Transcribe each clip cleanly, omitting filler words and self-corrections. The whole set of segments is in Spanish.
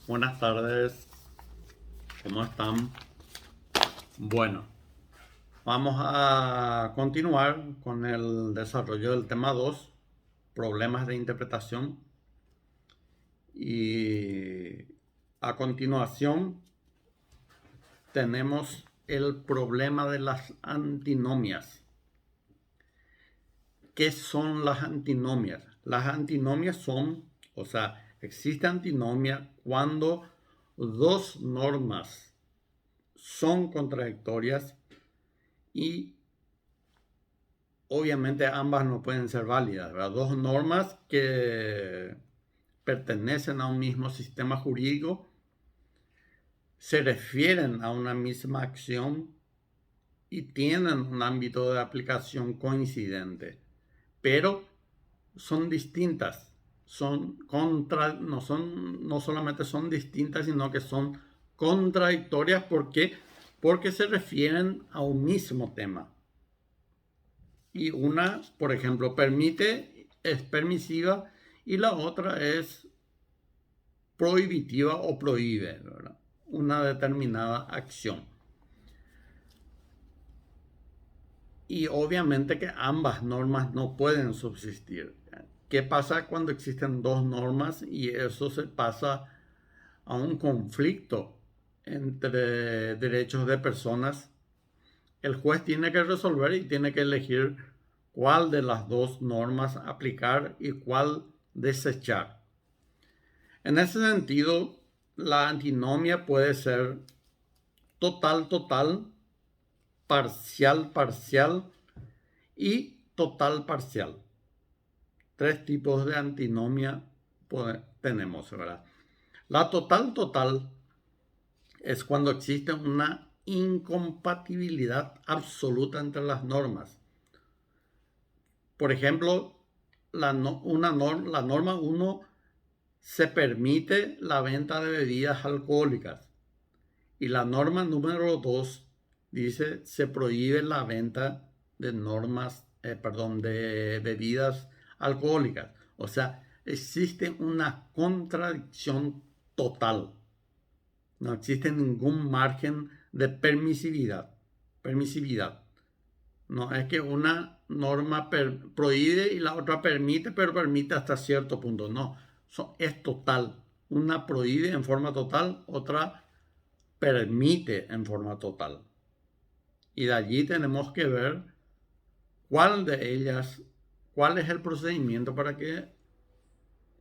Buenas tardes, ¿cómo están? Bueno, vamos a continuar con el desarrollo del tema 2, problemas de interpretación. Y a continuación tenemos el problema de las antinomias. ¿Qué son las antinomias? Las antinomias son, existe antinomia cuando dos normas son contradictorias y obviamente ambas no pueden ser válidas, ¿verdad? Dos normas que pertenecen a un mismo sistema jurídico se refieren a una misma acción y tienen un ámbito de aplicación coincidente, pero son distintas, no solamente son distintas, sino que son contradictorias porque se refieren a un mismo tema. Y una, por ejemplo, es permisiva y la otra es prohibitiva o prohíbe, ¿verdad?, una determinada acción. Y obviamente que ambas normas no pueden subsistir. ¿Qué pasa cuando existen dos normas y eso se pasa a un conflicto entre derechos de personas? El juez tiene que resolver y tiene que elegir cuál de las dos normas aplicar y cuál desechar. En ese sentido, la antinomia puede ser total, total, parcial, parcial y total, parcial. Tres tipos de antinomia tenemos, ¿verdad? La total, total es cuando existe una incompatibilidad absoluta entre las normas. Por ejemplo, la norma 1 se permite la venta de bebidas alcohólicas y la norma número 2 dice se prohíbe la venta de de bebidas alcohólicas. O sea, existe una contradicción total. No existe ningún margen de permisividad. No es que una norma prohíbe y la otra permite, pero permite hasta cierto punto. No, es total. Una prohíbe en forma total, otra permite en forma total. Y de allí tenemos que ver cuál es el procedimiento para que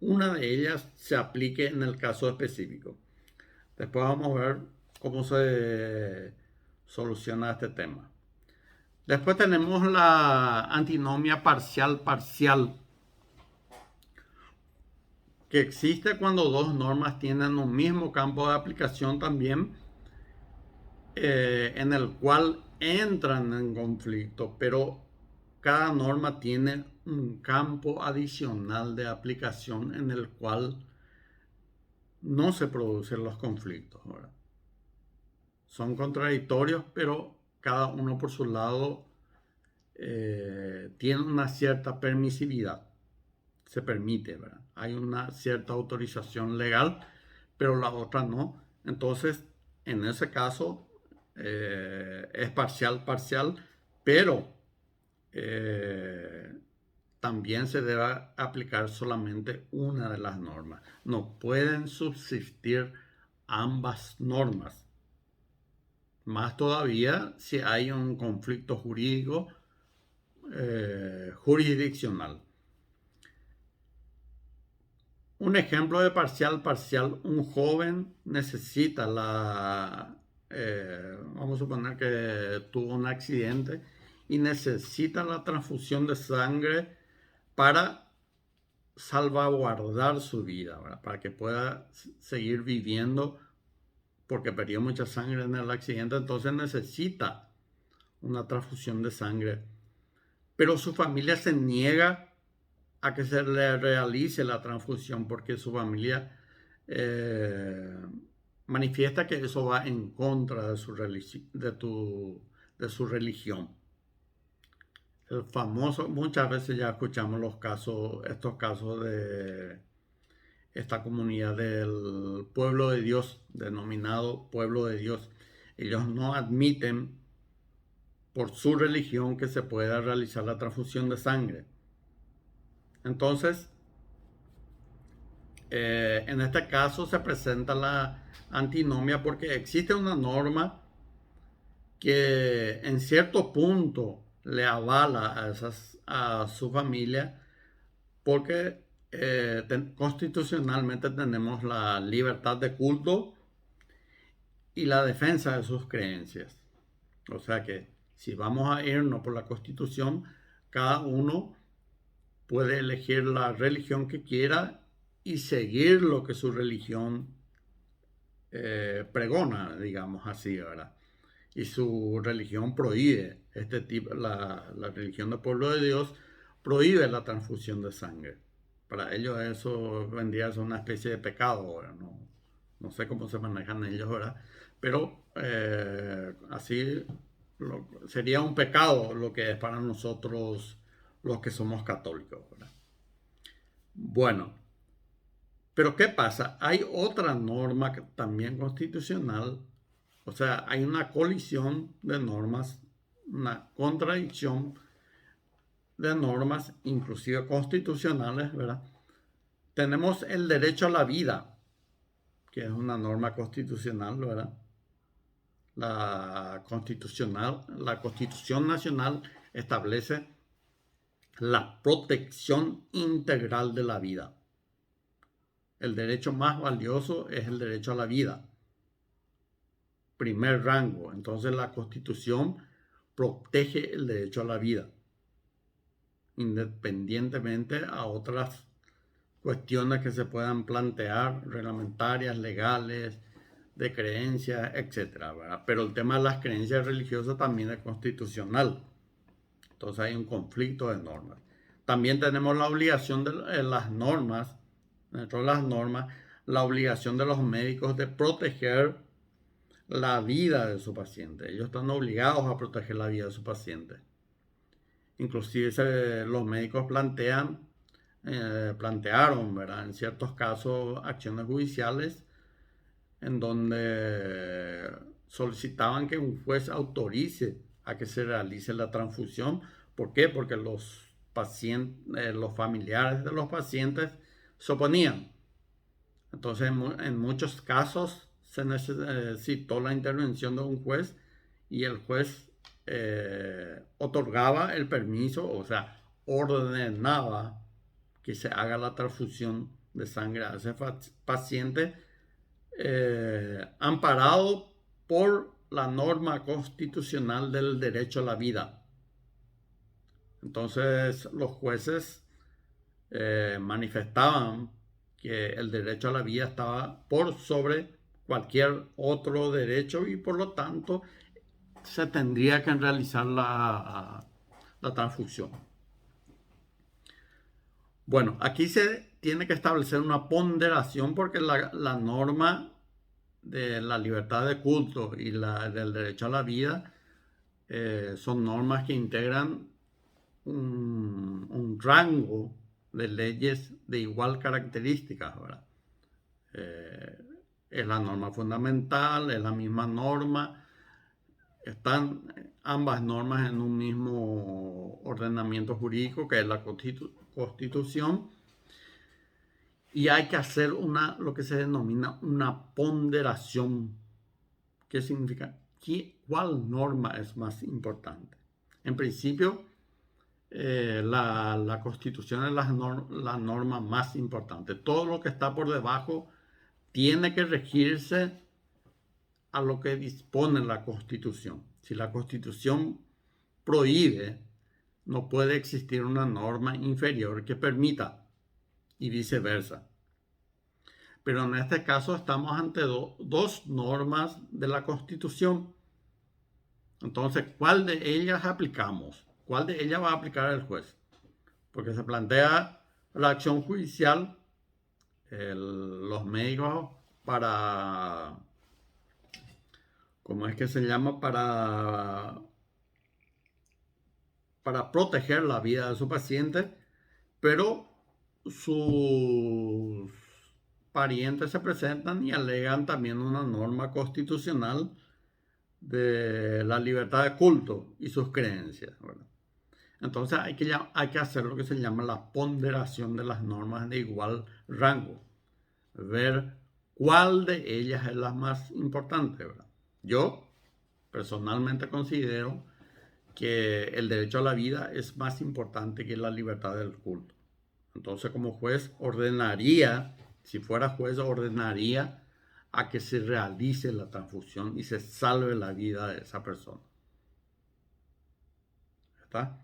una de ellas se aplique en el caso específico. Después vamos a ver cómo se soluciona este tema. Después tenemos la antinomia parcial-parcial, que existe cuando dos normas tienen un mismo campo de aplicación también, en el cual entran en conflicto, pero cada norma tiene un campo adicional de aplicación en el cual no se producen los conflictos, ¿verdad? Son contradictorios, pero cada uno por su lado tiene una cierta permisividad. Se permite, ¿verdad? Hay una cierta autorización legal, pero la otra no. Entonces, en ese caso, es parcial, pero también se debe aplicar solamente una de las normas. No pueden subsistir ambas normas. Más todavía si hay un conflicto jurídico jurisdiccional. Un ejemplo de parcial, un joven necesita vamos a suponer que tuvo un accidente y necesita la transfusión de sangre para salvaguardar su vida, ¿verdad?, para que pueda seguir viviendo, porque perdió mucha sangre en el accidente, entonces necesita una transfusión de sangre. Pero su familia se niega a que se le realice la transfusión porque su familia manifiesta que eso va en contra de su religión. El famoso, muchas veces ya escuchamos estos casos de esta comunidad del pueblo de Dios, denominado pueblo de Dios. Ellos no admiten por su religión que se pueda realizar la transfusión de sangre. Entonces, en este caso se presenta la antinomia porque existe una norma que en cierto punto le avala a su familia porque constitucionalmente tenemos la libertad de culto y la defensa de sus creencias. O sea que si vamos a irnos por la Constitución, cada uno puede elegir la religión que quiera y seguir lo que su religión pregona, digamos así, ¿verdad? Y su religión prohíbe este tipo, la religión del pueblo de Dios prohíbe la transfusión de sangre. Para ellos eso vendría a ser una especie de pecado, ¿verdad? No, no sé cómo se manejan ellos, ¿verdad? Pero así sería un pecado lo que es para nosotros los que somos católicos, ¿verdad? Bueno, pero ¿qué pasa? Hay otra norma también constitucional, o sea, hay una colisión de normas, una contradicción de normas, inclusive constitucionales, ¿verdad? Tenemos el derecho a la vida, que es una norma constitucional, ¿verdad? La Constitución Nacional establece la protección integral de la vida. El derecho más valioso es el derecho a la vida. Primer rango. Entonces la Constitución protege el derecho a la vida, independientemente a otras cuestiones que se puedan plantear, reglamentarias, legales, de creencias, etcétera, ¿verdad? Pero el tema de las creencias religiosas también es constitucional. Entonces hay un conflicto de normas. También tenemos la obligación de las normas, dentro de las normas, la obligación de los médicos de proteger la vida de su paciente. Ellos están obligados a proteger la vida de su paciente. Inclusive los médicos plantearon, ¿verdad? En ciertos casos, acciones judiciales en donde solicitaban que un juez autorice a que se realice la transfusión. ¿Por qué? Porque los familiares de los pacientes se oponían. Entonces, en muchos casos se necesitó la intervención de un juez y el juez otorgaba el permiso, o sea, ordenaba que se haga la transfusión de sangre a ese paciente, amparado por la norma constitucional del derecho a la vida. Entonces los jueces manifestaban que el derecho a la vida estaba por sobre cualquier otro derecho y por lo tanto se tendría que realizar la transfusión. Bueno, aquí se tiene que establecer una ponderación porque la norma de la libertad de culto y del derecho a la vida son normas que integran un rango de leyes de igual características, ¿verdad? Es la norma fundamental, es la misma norma, están ambas normas en un mismo ordenamiento jurídico que es la Constitución, y hay que hacer lo que se denomina una ponderación. ¿Qué significa? ¿Cuál norma es más importante? En principio, la Constitución es la norma más importante. Todo lo que está por debajo tiene que regirse a lo que dispone la Constitución. Si la Constitución prohíbe, no puede existir una norma inferior que permita, y viceversa. Pero en este caso estamos ante dos normas de la Constitución. Entonces, ¿cuál de ellas aplicamos? ¿Cuál de ellas va a aplicar el juez? Porque se plantea la acción judicial, los médicos para, ¿cómo es que se llama? Para proteger la vida de su paciente, pero sus parientes se presentan y alegan también una norma constitucional de la libertad de culto y sus creencias, ¿verdad? Entonces hay que hacer lo que se llama la ponderación de las normas de igual rango, ver cuál de ellas es la más importante, ¿verdad? Yo personalmente considero que el derecho a la vida es más importante que la libertad del culto. Entonces, como juez, ordenaría, si fuera juez, ordenaría a que se realice la transfusión y se salve la vida de esa persona. ¿Está?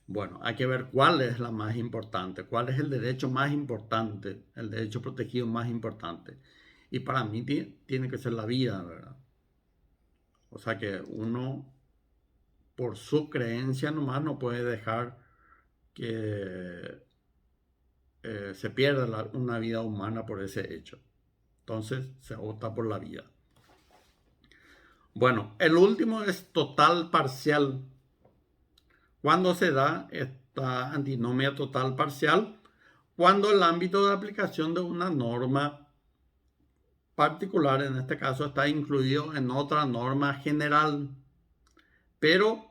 Bueno, hay que ver cuál es la más importante, cuál es el derecho más importante, el derecho protegido más importante. Y para mí tiene que ser la vida, ¿verdad? O sea que uno, por su creencia nomás, no puede dejar que se pierda una vida humana por ese hecho. Entonces se opta por la vida. Bueno, el último es total parcial. ¿Cuándo se da esta antinomia total parcial? Cuando el ámbito de aplicación de una norma particular, en este caso, está incluido en otra norma general, pero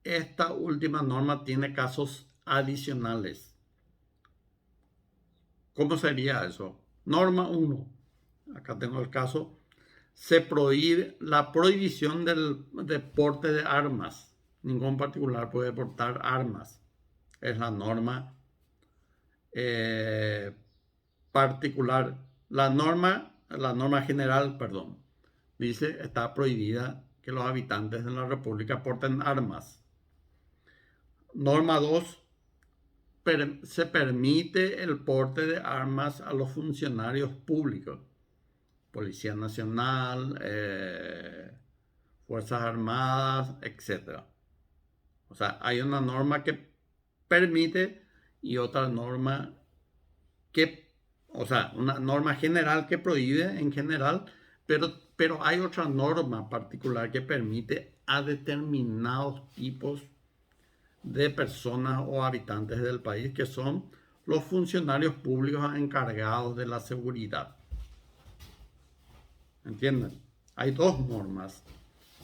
esta última norma tiene casos adicionales. ¿Cómo sería eso? Norma 1. Acá tengo el caso. Se prohíbe la prohibición del porte de armas. Ningún particular puede portar armas. Es la norma particular. La norma general, perdón, dice está prohibida que los habitantes de la República porten armas. Norma 2. Se permite el porte de armas a los funcionarios públicos. Policía Nacional, Fuerzas Armadas, etc. O sea, hay una norma que permite y otra norma o sea, una norma general que prohíbe en general, pero hay otra norma particular que permite a determinados tipos de personas o habitantes del país que son los funcionarios públicos encargados de la seguridad. ¿Entienden? Hay dos normas.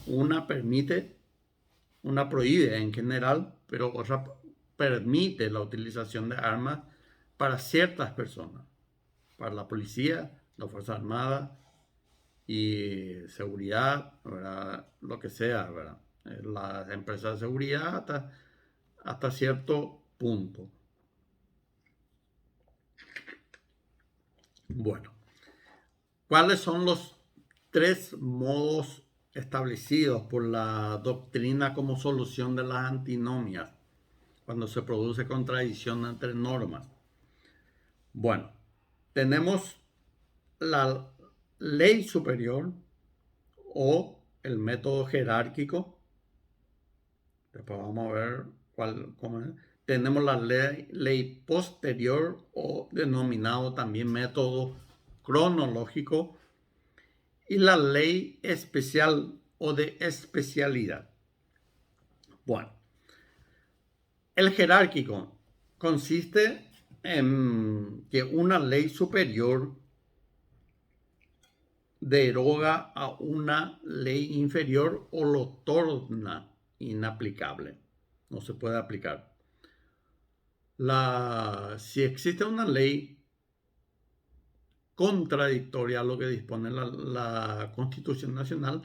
Una prohíbe en general, pero otra permite la utilización de armas para ciertas personas, para la policía, la Fuerza Armada y seguridad, ¿verdad? Lo que sea, ¿verdad? Las empresas de seguridad hasta cierto punto. Bueno, ¿cuáles son los 3 modos establecidos por la doctrina como solución de las antinomias cuando se produce contradicción entre normas? Bueno, tenemos la ley superior o el método jerárquico. Después vamos a ver cómo es. Tenemos la ley posterior o denominado también método cronológico y la ley especial o de especialidad. Bueno, el jerárquico consiste en que una ley superior deroga a una ley inferior o lo torna inaplicable. No se puede aplicar. Si existe una ley contradictoria a lo que dispone la Constitución Nacional,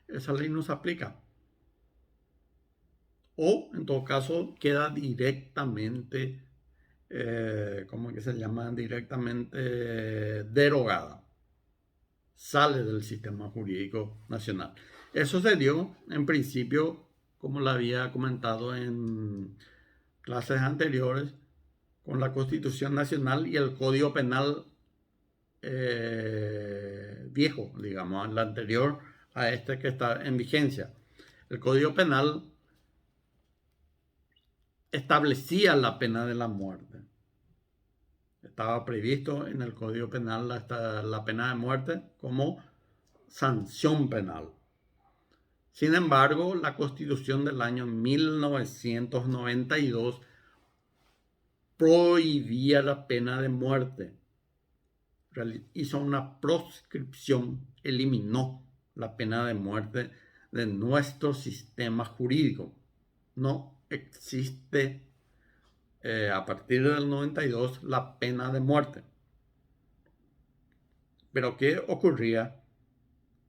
esa ley no se aplica. O, en todo caso, queda directamente, ¿cómo que se llama? Directamente derogada. Sale del sistema jurídico nacional. Eso se dio, en principio, como lo había comentado en clases anteriores, con la Constitución Nacional y el Código Penal viejo, digamos, el anterior a este que está en vigencia. El Código Penal establecía la pena de la muerte. Estaba previsto en el Código Penal la pena de muerte como sanción penal. Sin embargo, la Constitución del año 1992 prohibía la pena de muerte hizo una proscripción, eliminó la pena de muerte de nuestro sistema jurídico. No existe a partir del 92 la pena de muerte. Pero ¿qué ocurría?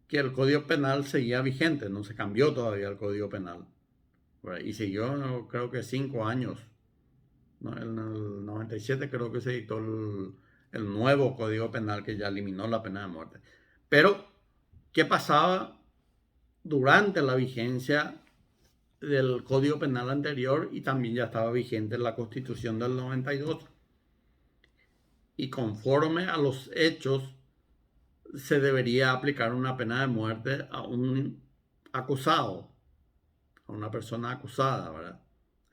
Que el Código Penal seguía vigente, no se cambió todavía el Código Penal. Y siguió, creo que 5 años. ¿No? En el 97 creo que se dictó el nuevo Código Penal que ya eliminó la pena de muerte. Pero, ¿qué pasaba durante la vigencia del Código Penal anterior? Y también ya estaba vigente la Constitución del 92. Y conforme a los hechos, se debería aplicar una pena de muerte a un acusado, a una persona acusada, ¿verdad?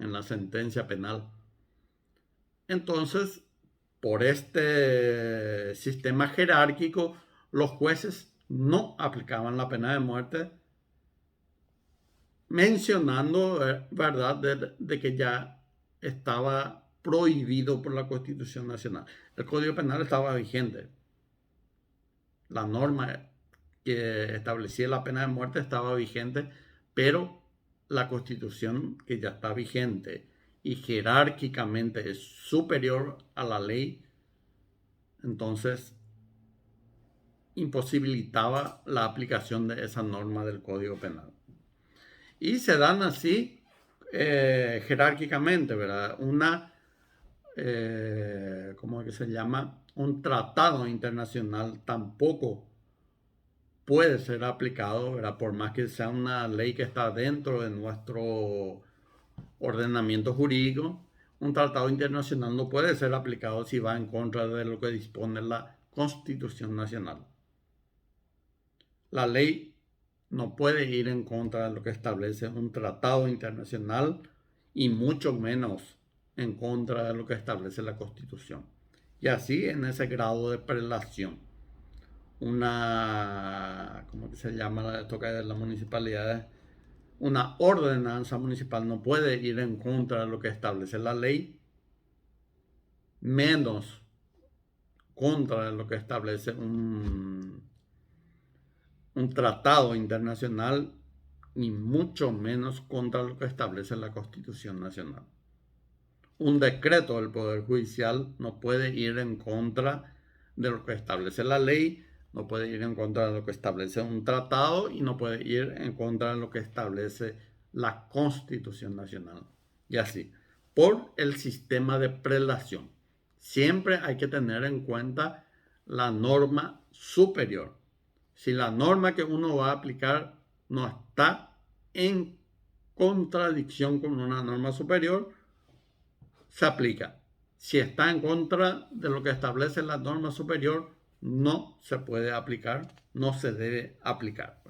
En la sentencia penal. Entonces, por este sistema jerárquico, los jueces no aplicaban la pena de muerte, mencionando, ¿verdad?, de que ya estaba prohibido por la Constitución Nacional. El Código Penal estaba vigente. La norma que establecía la pena de muerte estaba vigente, pero la Constitución, que ya está vigente y jerárquicamente es superior a la ley, entonces imposibilitaba la aplicación de esa norma del Código Penal. Y se dan así jerárquicamente, ¿verdad? ¿Cómo es que se llama? Un tratado internacional tampoco puede ser aplicado, ¿verdad? Por más que sea una ley que está dentro de nuestro ordenamiento jurídico, un tratado internacional no puede ser aplicado si va en contra de lo que dispone la Constitución Nacional. La ley no puede ir en contra de lo que establece un tratado internacional y mucho menos en contra de lo que establece la Constitución. Y así en ese grado de prelación. ¿Cómo se llama esto que de las municipalidades? Una ordenanza municipal no puede ir en contra de lo que establece la ley, menos contra lo que establece un tratado internacional, ni mucho menos contra lo que establece la Constitución Nacional. Un decreto del Poder Judicial no puede ir en contra de lo que establece la ley, no puede ir en contra de lo que establece un tratado y no puede ir en contra de lo que establece la Constitución Nacional. Y así, por el sistema de prelación. Siempre hay que tener en cuenta la norma superior. Si la norma que uno va a aplicar no está en contradicción con una norma superior, se aplica. Si está en contra de lo que establece la norma superior, no se puede aplicar, no se debe aplicar.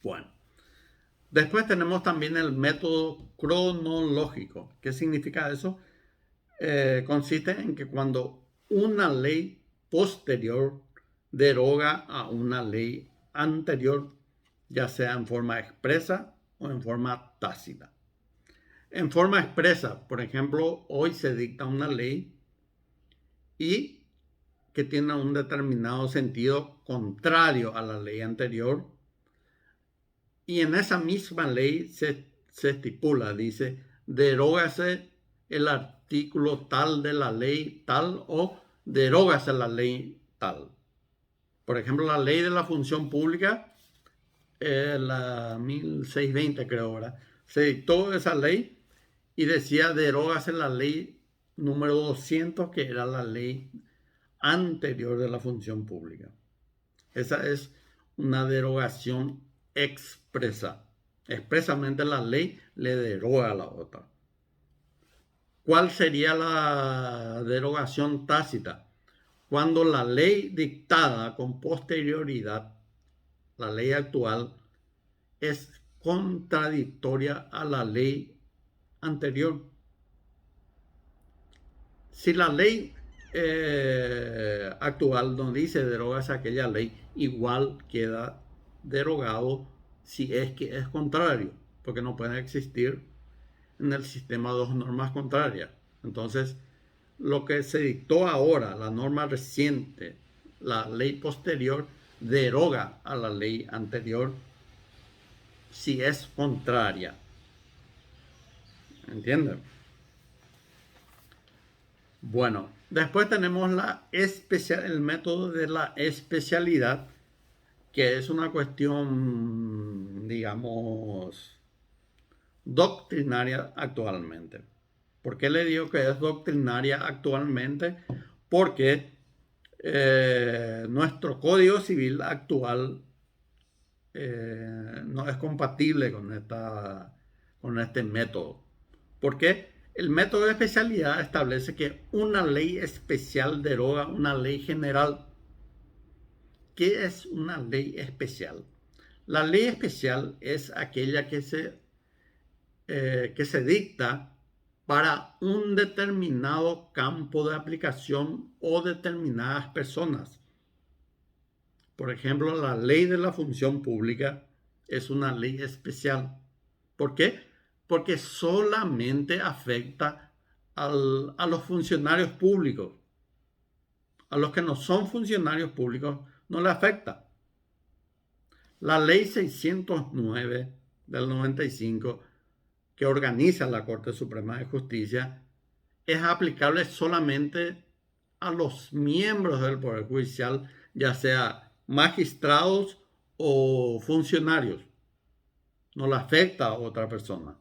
Bueno, después tenemos también el método cronológico. ¿Qué significa eso? Consiste en que cuando una ley posterior deroga a una ley anterior, ya sea en forma expresa o en forma tácita. En forma expresa, por ejemplo, hoy se dicta una ley y que tiene un determinado sentido contrario a la ley anterior, y en esa misma ley se estipula, dice, derógase el artículo tal de la ley tal o derógase la ley tal. Por ejemplo, la ley de la función pública, la 1620 creo, ¿verdad? Se dictó esa ley y decía derógase la ley número 200, que era la ley anterior de la función pública. Esa es una derogación expresa. Expresamente la ley le deroga a la otra. ¿Cuál sería la derogación tácita? Cuando la ley dictada con posterioridad, la ley actual, es contradictoria a la ley anterior. Si la ley actual no dice derogas aquella ley, igual queda derogado si es que es contrario, porque no pueden existir en el sistema dos normas contrarias. Entonces, lo que se dictó ahora, la norma reciente, la ley posterior, deroga a la ley anterior si es contraria. ¿Entienden? Bueno, después tenemos el método de la especialidad, que es una cuestión, digamos, doctrinaria actualmente. ¿Por qué le digo que es doctrinaria actualmente? Porque nuestro Código Civil actual no es compatible con este método. ¿Por qué? El método de especialidad establece que una ley especial deroga una ley general. ¿Qué es una ley especial? La ley especial es aquella que se dicta para un determinado campo de aplicación o determinadas personas. Por ejemplo, la ley de la función pública es una ley especial. ¿Por qué? Porque solamente afecta a los funcionarios públicos. A los que no son funcionarios públicos no le afecta. La ley 609 del 95, que organiza la Corte Suprema de Justicia, es aplicable solamente a los miembros del Poder Judicial, ya sea magistrados o funcionarios. No le afecta a otra persona.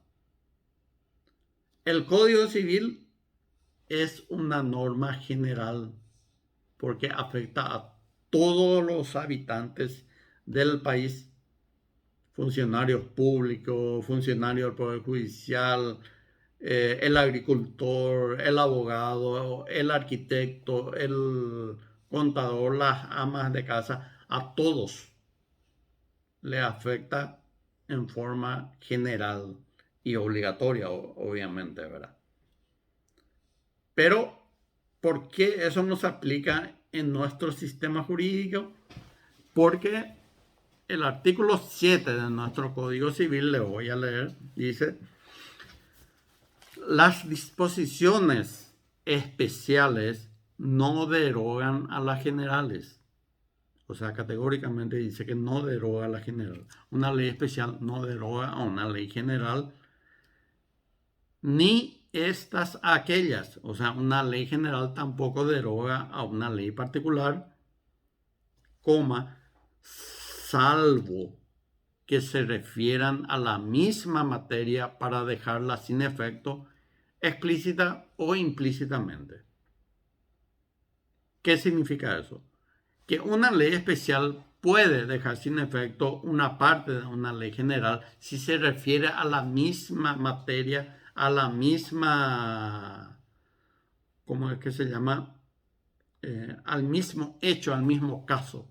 El Código Civil es una norma general porque afecta a todos los habitantes del país, funcionarios públicos, funcionarios del Poder Judicial, el agricultor, el abogado, el arquitecto, el contador, las amas de casa, a todos le afecta en forma general y obligatoria, obviamente, ¿verdad? Pero, ¿por qué eso no se aplica en nuestro sistema jurídico? Porque el artículo 7 de nuestro Código Civil, le voy a leer, dice: las disposiciones especiales no derogan a las generales. O sea, categóricamente dice que no deroga a la general. Una ley especial no deroga a una ley general, ni estas a aquellas. O sea, una ley general tampoco deroga a una ley particular, salvo que se refieran a la misma materia para dejarla sin efecto, explícita o implícitamente. ¿Qué significa eso? Que una ley especial puede dejar sin efecto una parte de una ley general si se refiere a la misma materia, a la misma, ¿cómo es que se llama? Al mismo hecho, al mismo caso.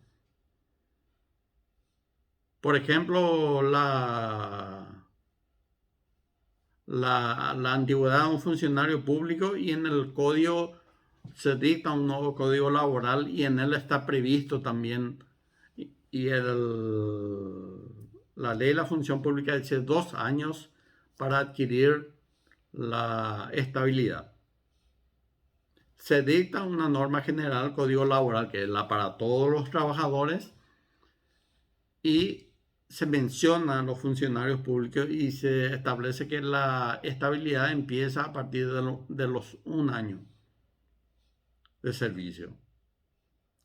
Por ejemplo, la antigüedad de un funcionario público, y en el código se dicta un nuevo código laboral y en él está previsto también, y la ley de la función pública dice 2 años para adquirir la estabilidad. Se dicta una norma general, código laboral, que es la para todos los trabajadores, y se mencionan los funcionarios públicos y se establece que la estabilidad empieza a partir de los 1 año de servicio.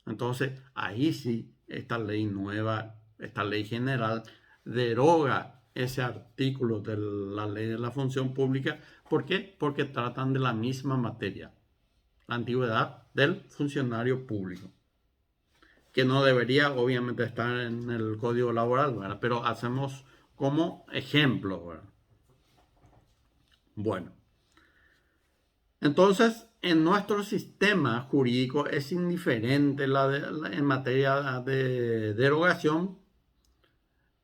Entonces, ahí sí, esta ley nueva, esta ley general, deroga ese artículo de la ley de la función pública. ¿Por qué? Porque tratan de la misma materia, la antigüedad del funcionario público, que no debería obviamente estar en el código laboral, ¿verdad? Pero hacemos como ejemplo, ¿verdad? Bueno, entonces en nuestro sistema jurídico es indiferente en materia de derogación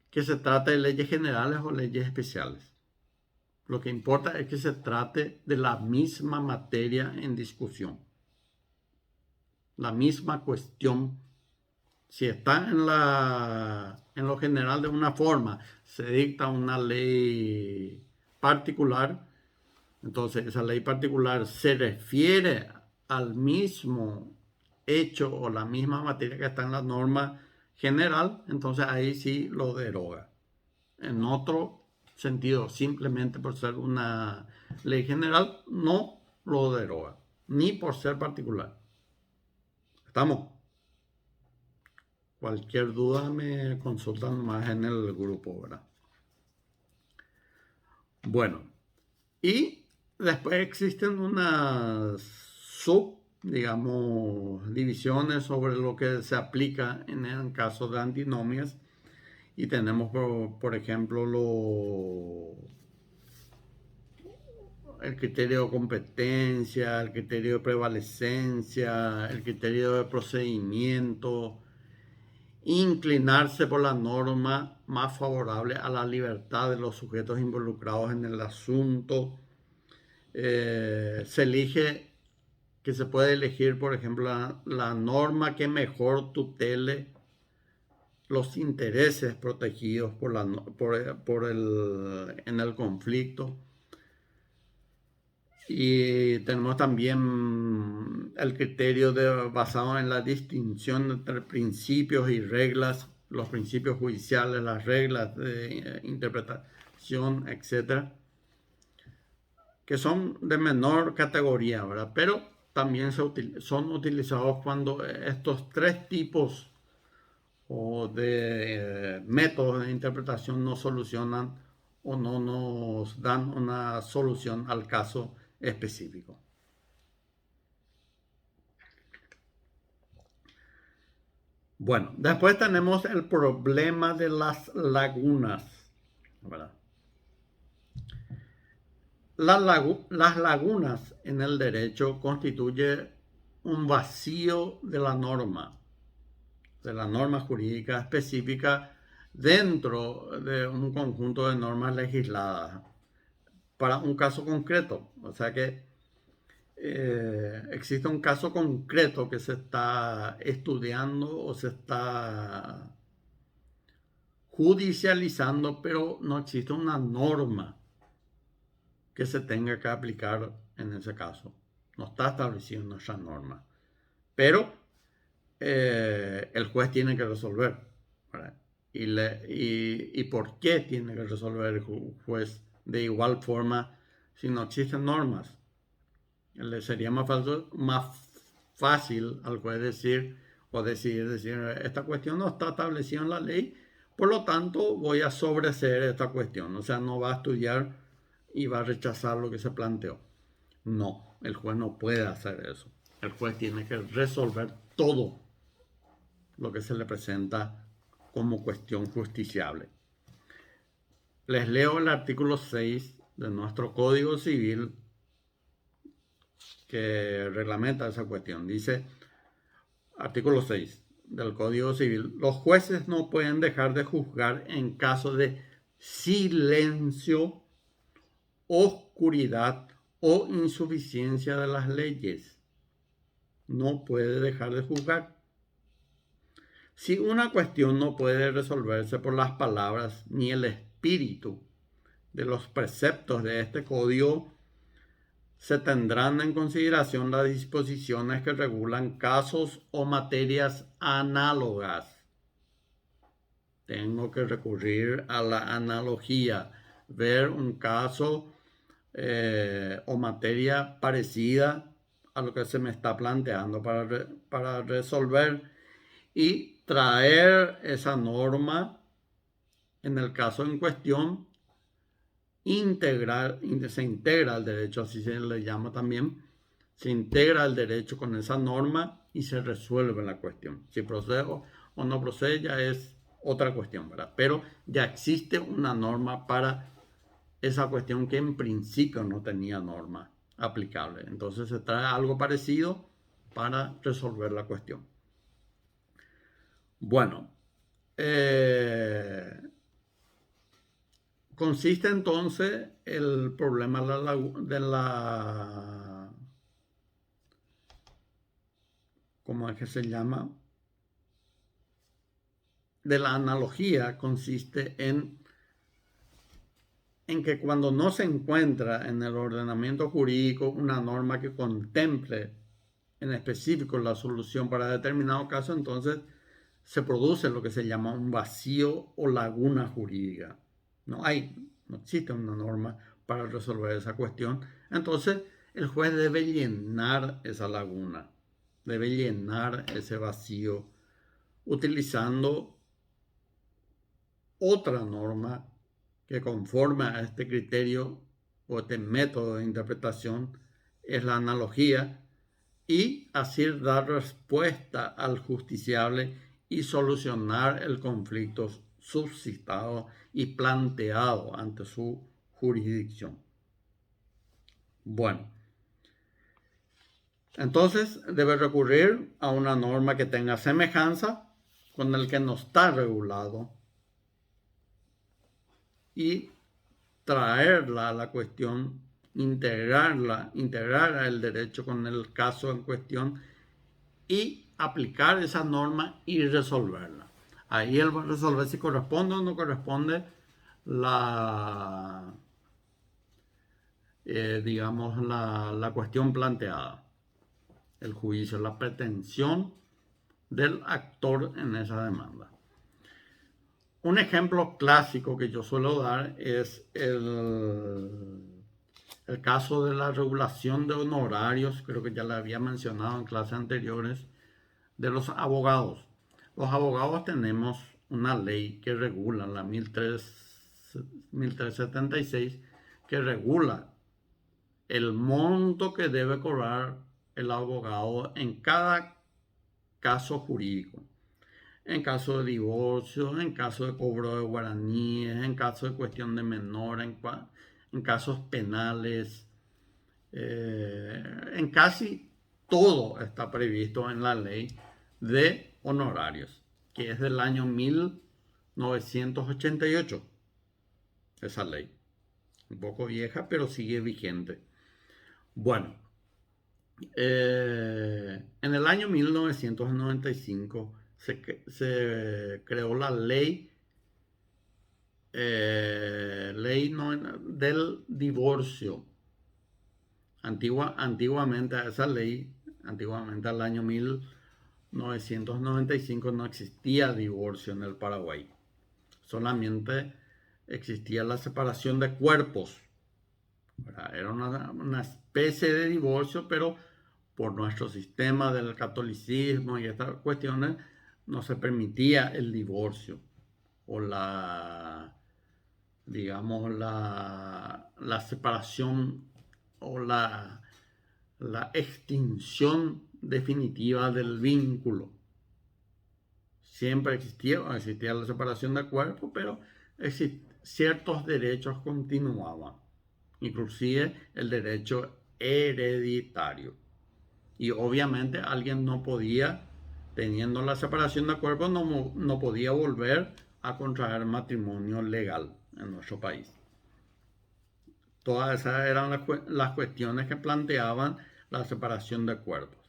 que se trate de leyes generales o leyes especiales. Lo que importa es que se trate de la misma materia en discusión, la misma cuestión. Si está en lo general de una forma, se dicta una ley particular, entonces esa ley particular se refiere al mismo hecho o la misma materia que está en la norma general, entonces ahí sí lo deroga. En otro sentido, simplemente por ser una ley general, no lo deroga, ni por ser particular. ¿Estamos? Cualquier duda me consultan más en el grupo, ¿verdad? Bueno, y después existen unas digamos, divisiones sobre lo que se aplica en el caso de antinomias. Y tenemos, por ejemplo, el criterio de competencia, el criterio de prevalecencia, el criterio de procedimiento, inclinarse por la norma más favorable a la libertad de los sujetos involucrados en el asunto. Se elige que se puede elegir, por ejemplo, la norma que mejor tutele los intereses protegidos en el conflicto. Y tenemos también el criterio basado en la distinción entre principios y reglas, los principios judiciales, las reglas de interpretación, etcétera, que son de menor categoría, ¿verdad? Pero también son utilizados cuando estos tres tipos o de métodos de interpretación no solucionan o no nos dan una solución al caso específico. Bueno, después tenemos el problema de las lagunas, ¿verdad? Las lagunas en el derecho constituyen un vacío de la norma jurídica específica dentro de un conjunto de normas legisladas para un caso concreto. O sea que existe un caso concreto que se está estudiando o se está judicializando, pero no existe una norma que se tenga que aplicar en ese caso. No está establecido en nuestra norma. Pero el juez tiene que resolver, ¿verdad? Y por qué tiene que resolver el juez de igual forma si no existen normas. Le sería más fácil al juez decir o decidir esta cuestión no está establecida en la ley, por lo tanto voy a sobreseer esta cuestión. O sea, no va a estudiar y va a rechazar lo que se planteó. No, el juez no puede hacer eso. El juez tiene que resolver todo lo que se le presenta como cuestión justiciable. Les leo el artículo 6 de nuestro Código Civil que reglamenta esa cuestión. Dice, artículo 6 del Código Civil, los jueces no pueden dejar de juzgar en caso de silencio, oscuridad o insuficiencia de las leyes. No puede dejar de juzgar. Si una cuestión no puede resolverse por las palabras ni el espíritu de los preceptos de este código, se tendrán en consideración las disposiciones que regulan casos o materias análogas. Tengo que recurrir a la analogía, ver un caso o materia parecida a lo que se me está planteando para resolver y traer esa norma en el caso en cuestión, se integra el derecho, así se le llama también, se integra el derecho con esa norma y se resuelve la cuestión. Si procede o no procede ya es otra cuestión, ¿verdad? Pero ya existe una norma para esa cuestión que en principio no tenía norma aplicable. Entonces se trae algo parecido para resolver la cuestión. Bueno, consiste entonces el problema ¿cómo es que se llama? De la analogía consiste en que cuando no se encuentra en el ordenamiento jurídico una norma que contemple en específico la solución para determinado caso, entonces se produce lo que se llama un vacío o laguna jurídica. No existe una norma para resolver esa cuestión. Entonces, el juez debe llenar esa laguna, debe llenar ese vacío utilizando otra norma que conforme a este criterio o este método de interpretación es la analogía, y así dar respuesta al justiciable y solucionar el conflicto suscitado y planteado ante su jurisdicción. Bueno, entonces debe recurrir a una norma que tenga semejanza con el que no está regulado y traerla a la cuestión, integrar el derecho con el caso en cuestión y aplicar esa norma y resolverla. Ahí él va a resolver si corresponde o no corresponde la, digamos, la cuestión planteada, el juicio, la pretensión del actor en esa demanda. Un ejemplo clásico que yo suelo dar es el caso de la regulación de honorarios, creo que ya lo había mencionado en clases anteriores, de los abogados. Los abogados tenemos una ley que regula, la 1376, que regula el monto que debe cobrar el abogado en cada caso jurídico. En caso de divorcio, en caso de cobro de guaraníes, en caso de cuestión de menor, en casos penales, en casi todo está previsto en la ley de honorarios, que es del año 1988, esa ley. Un poco vieja, pero sigue vigente. Bueno, en el año 1995 se creó la ley, del divorcio. Antiguamente a esa ley, antiguamente al año 1995 no existía divorcio en el Paraguay. Solamente existía la separación de cuerpos. Era una especie de divorcio, pero por nuestro sistema del catolicismo y estas cuestiones no se permitía el divorcio o digamos, la separación o la extinción definitiva del vínculo. Siempre existía la separación de cuerpo, pero ciertos derechos continuaban, inclusive el derecho hereditario. Y obviamente alguien no podía, teniendo la separación de cuerpo, no podía volver a contraer matrimonio legal en nuestro país. Todas esas eran las cuestiones que planteaban la separación de cuerpos.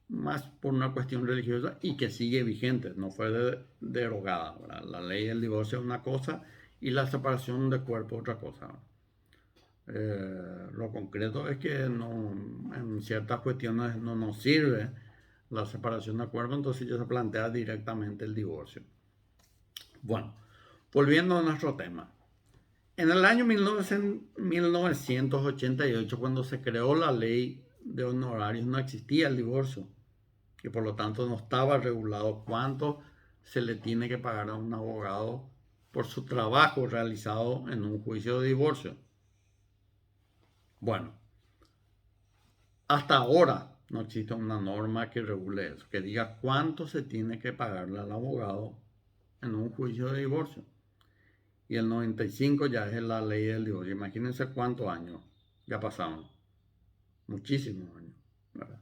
Más por una cuestión religiosa y que sigue vigente, no fue derogada. ¿Verdad? La ley del divorcio es una cosa y la separación de cuerpos otra cosa. Lo concreto es que en ciertas cuestiones no nos sirve la separación de cuerpos, entonces ya se plantea directamente el divorcio. Bueno, volviendo a nuestro tema. En el año 1988, cuando se creó la ley de honorarios, no existía el divorcio y por lo tanto no estaba regulado cuánto se le tiene que pagar a un abogado por su trabajo realizado en un juicio de divorcio. Bueno, hasta ahora no existe una norma que regule eso, que diga cuánto se tiene que pagarle al abogado en un juicio de divorcio. Y el 95 ya es la ley del divorcio. Imagínense cuántos años ya pasaron. Muchísimos años, ¿verdad?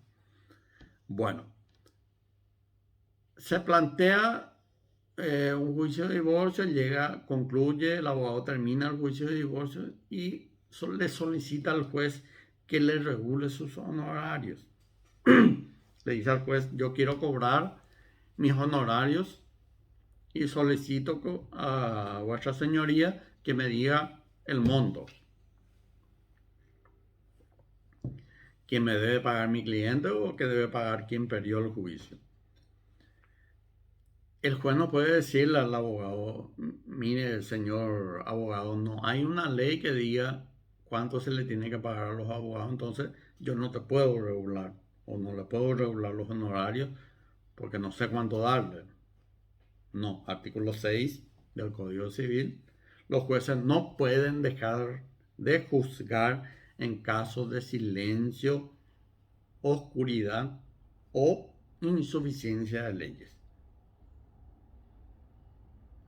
Bueno, se plantea un juicio de divorcio, concluye, el abogado termina el juicio de divorcio y le solicita al juez que le regule sus honorarios. Le dice al juez, yo quiero cobrar mis honorarios y solicito a vuestra señoría que me diga el monto. ¿Quién me debe pagar, mi cliente o que debe pagar quien perdió el juicio? El juez no puede decirle al abogado, mire, señor abogado, no hay una ley que diga cuánto se le tiene que pagar a los abogados, entonces yo no te puedo regular o no le puedo regular los honorarios porque no sé cuánto darle. No, artículo 6 del Código Civil, los jueces no pueden dejar de juzgar en casos de silencio, oscuridad o insuficiencia de leyes.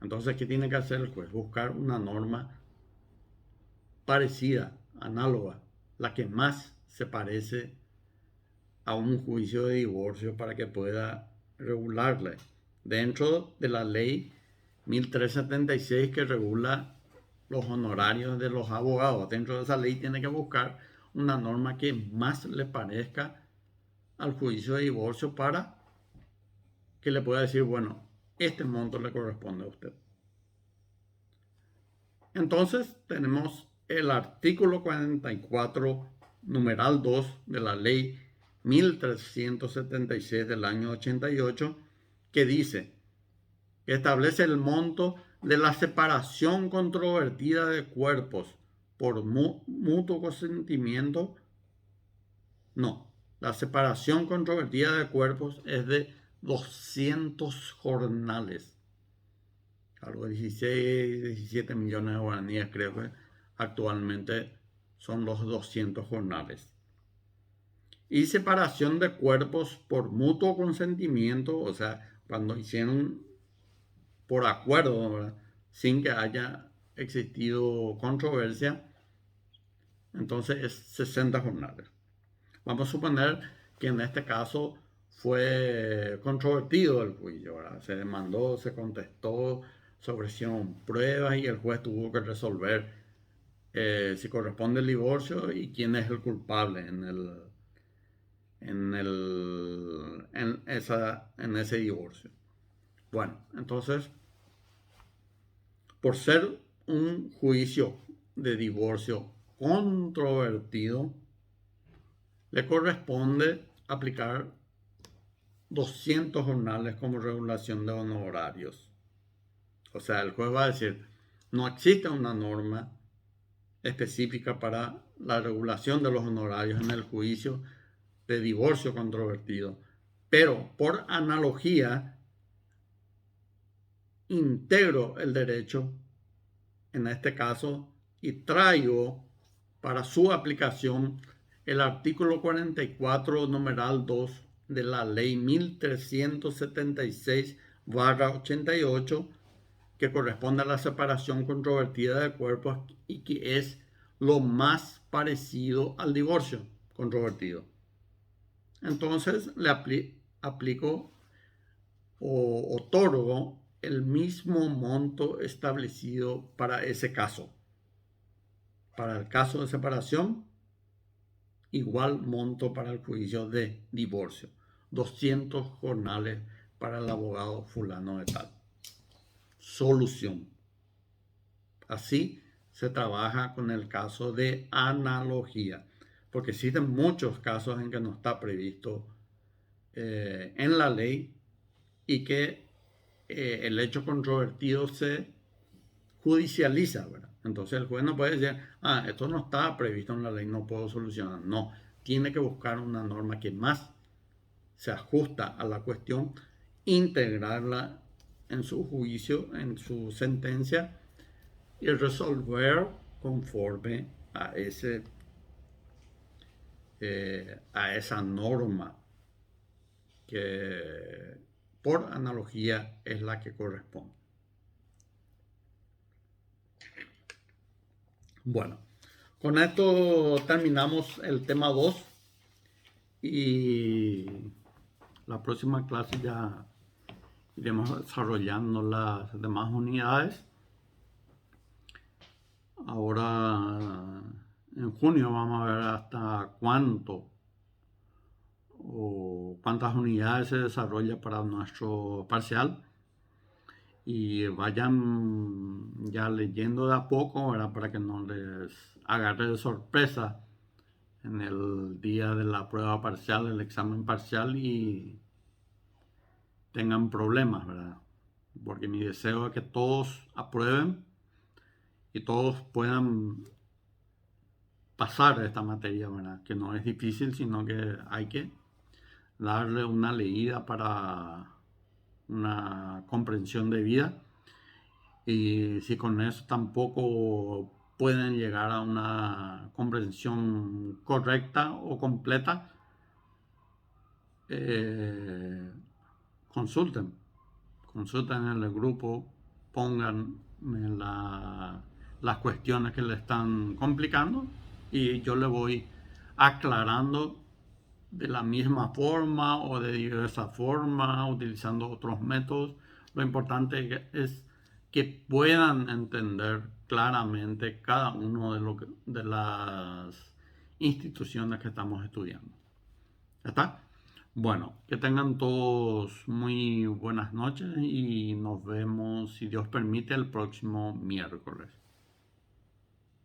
Entonces, ¿qué tiene que hacer el juez? Buscar una norma parecida, análoga, la que más se parece a un juicio de divorcio para que pueda regularle. Dentro de la ley 1376 que regula los honorarios de los abogados, dentro de esa ley tiene que buscar una norma que más le parezca al juicio de divorcio para que le pueda decir, bueno, este monto le corresponde a usted. Entonces tenemos el artículo 44, numeral 2 de la ley 1376 del año 88, que dice, que establece el monto de la separación controvertida de cuerpos por mutuo consentimiento. No, la separación controvertida de cuerpos es de 200 jornales. Algo de 16, 17 millones de guaraníes creo que actualmente son los 200 jornales. Y separación de cuerpos por mutuo consentimiento, o sea, cuando hicieron por acuerdo, ¿verdad? Sin que haya existido controversia, entonces es 60 jornales. Vamos a suponer que en este caso fue controvertido el juicio, ¿verdad? Se demandó, se contestó, se ofrecieron pruebas y el juez tuvo que resolver si corresponde el divorcio y quién es el culpable en ese divorcio. Bueno, entonces, por ser un juicio de divorcio controvertido, le corresponde aplicar 200 jornales como regulación de honorarios. O sea, el juez va a decir, no existe una norma específica para la regulación de los honorarios en el juicio de divorcio controvertido, pero por analogía integro el derecho en este caso y traigo para su aplicación el artículo 44, numeral 2 de la ley 1376/88, que corresponde a la separación controvertida de cuerpos y que es lo más parecido al divorcio controvertido. Entonces le aplico o otorgo el mismo monto establecido para ese caso. Para el caso de separación, igual monto para el juicio de divorcio. 200 jornales para el abogado fulano de tal. Solución. Así se trabaja con el caso de analogía. Porque existen muchos casos en que no está previsto en la ley y que el hecho controvertido se judicializa, ¿verdad? Entonces el juez no puede decir, esto no está previsto en la ley, no puedo solucionar. No, tiene que buscar una norma que más se ajusta a la cuestión, integrarla en su juicio, en su sentencia y resolver conforme a esa norma que por analogía es la que corresponde. Bueno, con esto terminamos el tema 2 y la próxima clase ya iremos desarrollando las demás unidades. Ahora en junio vamos a ver hasta cuántas unidades se desarrolla para nuestro parcial. Y vayan ya leyendo de a poco, ¿verdad? Para que no les agarre de sorpresa en el día de la prueba parcial, el examen parcial, y tengan problemas, ¿verdad? Porque mi deseo es que todos aprueben y todos puedan pasar esta materia, ¿verdad? Que no es difícil, sino que hay que darle una leída para una comprensión de vida. Y si con eso tampoco pueden llegar a una comprensión correcta o completa, eh, consulten, consulten en el grupo, pongan las cuestiones que le están complicando y yo le voy aclarando de la misma forma o de diversa forma, utilizando otros métodos. Lo importante es que puedan entender claramente cada uno de las instituciones que estamos estudiando. ¿Ya está? Bueno, que tengan todos muy buenas noches y nos vemos, si Dios permite, el próximo miércoles.